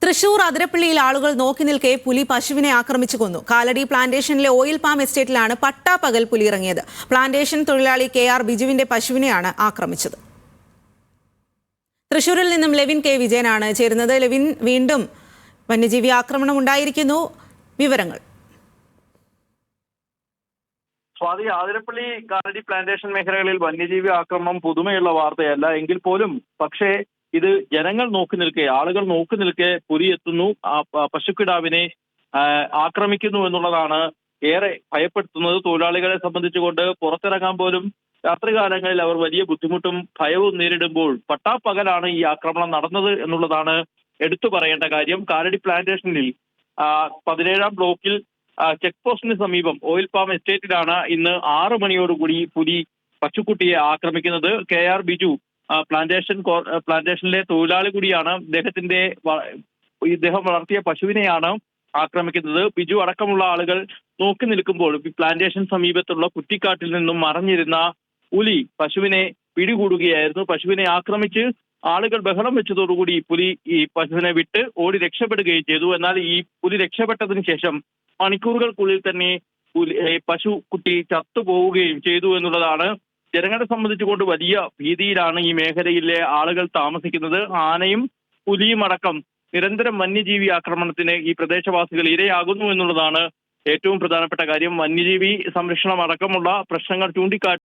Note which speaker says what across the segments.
Speaker 1: തൃശൂർ അതിരപ്പള്ളിയിൽ ആളുകൾ നോക്കി നിൽക്കെ പുലി പശുവിനെ ആക്രമിച്ചു കൊന്നു. കാലടി പ്ലാന്റേഷനിലെ ഓയിൽ പാം എസ്റ്റേറ്റിലാണ് പട്ടാപ്പകൽ പുലി ഇറങ്ങിയത്. പ്ലാന്റേഷൻ തൊഴിലാളി KR ബിജുവിന്റെ പശുവിനെയാണ് ആക്രമിച്ചത്. തൃശൂരിൽ നിന്നും ലെവിൻ കെ വിജയനാണ് ചേരുന്നത്. ലെവിൻ, വീണ്ടും വന്യജീവി ആക്രമണം ഉണ്ടായിരിക്കുന്നു, വിവരങ്ങൾ.
Speaker 2: സ്വാതി, ആതിരപ്പള്ളി കാലടി പ്ലാന്റേഷൻ മേഖലകളിൽ വന്യജീവി ആക്രമണം പുതുമയുള്ള വാർത്തയല്ല എങ്കിൽ പോലും പക്ഷേ ഇത് ജനങ്ങൾ നോക്കി നിൽക്കെ, ആളുകൾ നോക്കി നിൽക്കെ പുലി എത്തുന്നു, പശുക്കിടാവിനെ ആക്രമിക്കുന്നു എന്നുള്ളതാണ് ഏറെ ഭയപ്പെടുത്തുന്നത്. തൊഴിലാളികളെ സംബന്ധിച്ചുകൊണ്ട് പുറത്തിറങ്ങാൻ പോലും രാത്രികാലങ്ങളിൽ അവർ വലിയ ബുദ്ധിമുട്ടും ഭയവും നേരിടുമ്പോൾ പട്ടാപ്പകലാണ് ഈ ആക്രമണം നടന്നത് എന്നുള്ളതാണ് എടുത്തു പറയേണ്ട കാര്യം. കാലടി പ്ലാന്റേഷനിൽ 17ാം ബ്ലോക്കിൽ ചെക്ക് പോസ്റ്റിന് സമീപം ഓയിൽ പാം എസ്റ്റേറ്റിലാണ് ഇന്ന് 6 മണിയോടുകൂടി പുലി പശുക്കുട്ടിയെ ആക്രമിക്കുന്നത്. KR ബിജു പ്ലാന്റേഷനിലെ തൊഴിലാളി കൂടിയാണ്. ഇദ്ദേഹം വളർത്തിയ പശുവിനെയാണ് ആക്രമിക്കുന്നത്. ബിജു അടക്കമുള്ള ആളുകൾ നോക്കി നിൽക്കുമ്പോൾ പ്ലാന്റേഷൻ സമീപത്തുള്ള കുറ്റിക്കാട്ടിൽ നിന്നും മറഞ്ഞിരുന്ന പുലി പശുവിനെ പിടികൂടുകയായിരുന്നു. പശുവിനെ ആക്രമിച്ച് ആളുകൾ ബഹളം വെച്ചതോടുകൂടി പുലി ഈ പശുവിനെ വിട്ട് ഓടി രക്ഷപ്പെടുകയും ചെയ്തു. എന്നാൽ ഈ പുലി രക്ഷപ്പെട്ടതിന് ശേഷം മണിക്കൂറുകൾക്കുള്ളിൽ തന്നെ പശുക്കുട്ടി ചത്തുപോവുകയും ചെയ്തു എന്നുള്ളതാണ്. ജനങ്ങളെ സംബന്ധിച്ചുകൊണ്ട് വലിയ ഭീതിയിലാണ് ഈ മേഖലയിലെ ആളുകൾ താമസിക്കുന്നത്. ആനയും പുലിയും അടക്കം നിരന്തരം വന്യജീവി ആക്രമണത്തിന് ഈ പ്രദേശവാസികൾ ഇരയാകുന്നു എന്നുള്ളതാണ് ഏറ്റവും പ്രധാനപ്പെട്ട കാര്യം. വന്യജീവി സംരക്ഷണം അടക്കമുള്ള പ്രശ്നങ്ങൾ ചൂണ്ടിക്കാട്ടി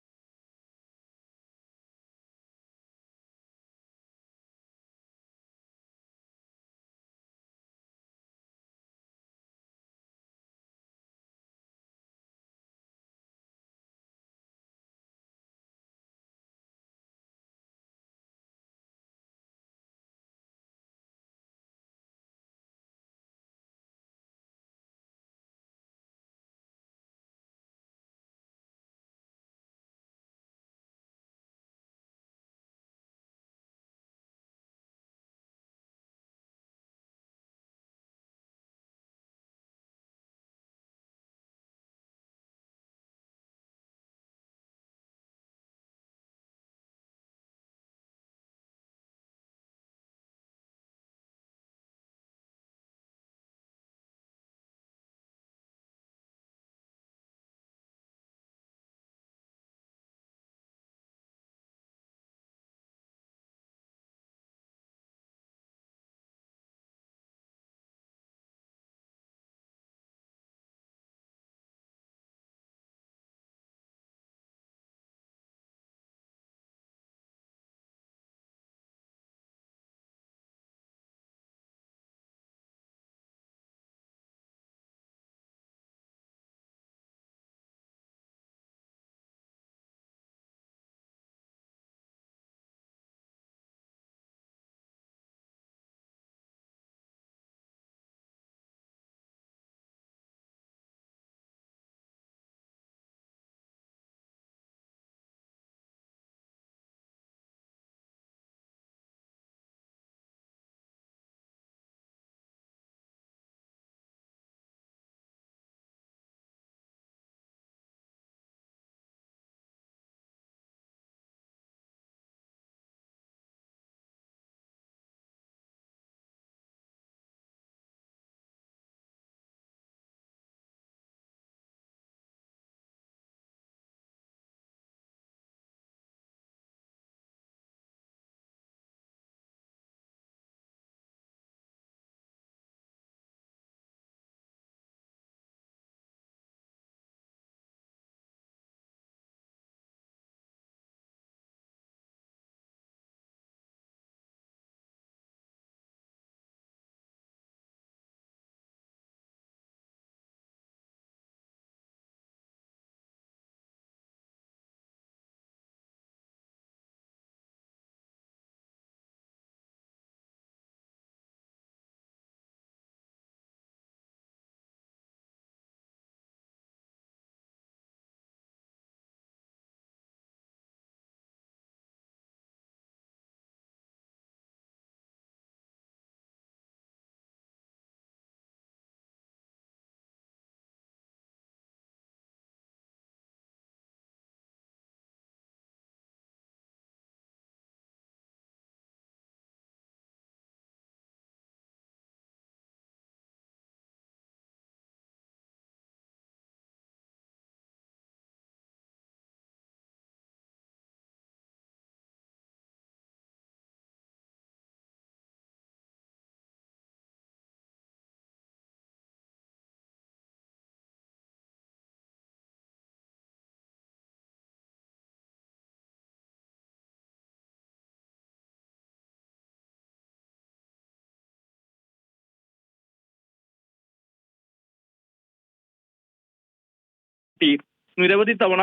Speaker 2: ചൂണ്ടിക്കാട്ടി നിരവധി തവണ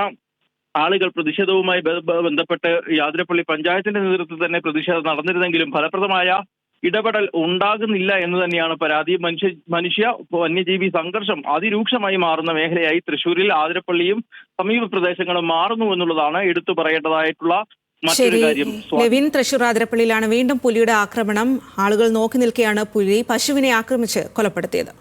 Speaker 2: ആളുകൾ പ്രതിഷേധവുമായി ബന്ധപ്പെട്ട് ഈ ആതിരപ്പള്ളി പഞ്ചായത്തിന്റെ നേതൃത്വത്തിൽ തന്നെ പ്രതിഷേധം നടന്നിരുന്നെങ്കിലും ഫലപ്രദമായ ഇടപെടൽ ഉണ്ടാകുന്നില്ല എന്ന് തന്നെയാണ് പരാതി. മനുഷ്യ വന്യജീവി സംഘർഷം അതിരൂക്ഷമായി മാറുന്ന മേഖലയായി തൃശ്ശൂരിൽ ആതിരപ്പള്ളിയും സമീപ പ്രദേശങ്ങളും മാറുന്നു എന്നുള്ളതാണ് എടുത്തു പറയേണ്ടതായിട്ടുള്ള മറ്റൊരു
Speaker 1: ശരി,
Speaker 2: കാര്യം.
Speaker 1: ലെവിൻ, തൃശൂർ ആതിരപ്പള്ളിയിലാണ് വീണ്ടും പുലിയുടെ ആക്രമണം. ആളുകൾ നോക്കി നിൽക്കെയാണ് പുലി പശുവിനെ ആക്രമിച്ച് കൊലപ്പെടുത്തിയത്.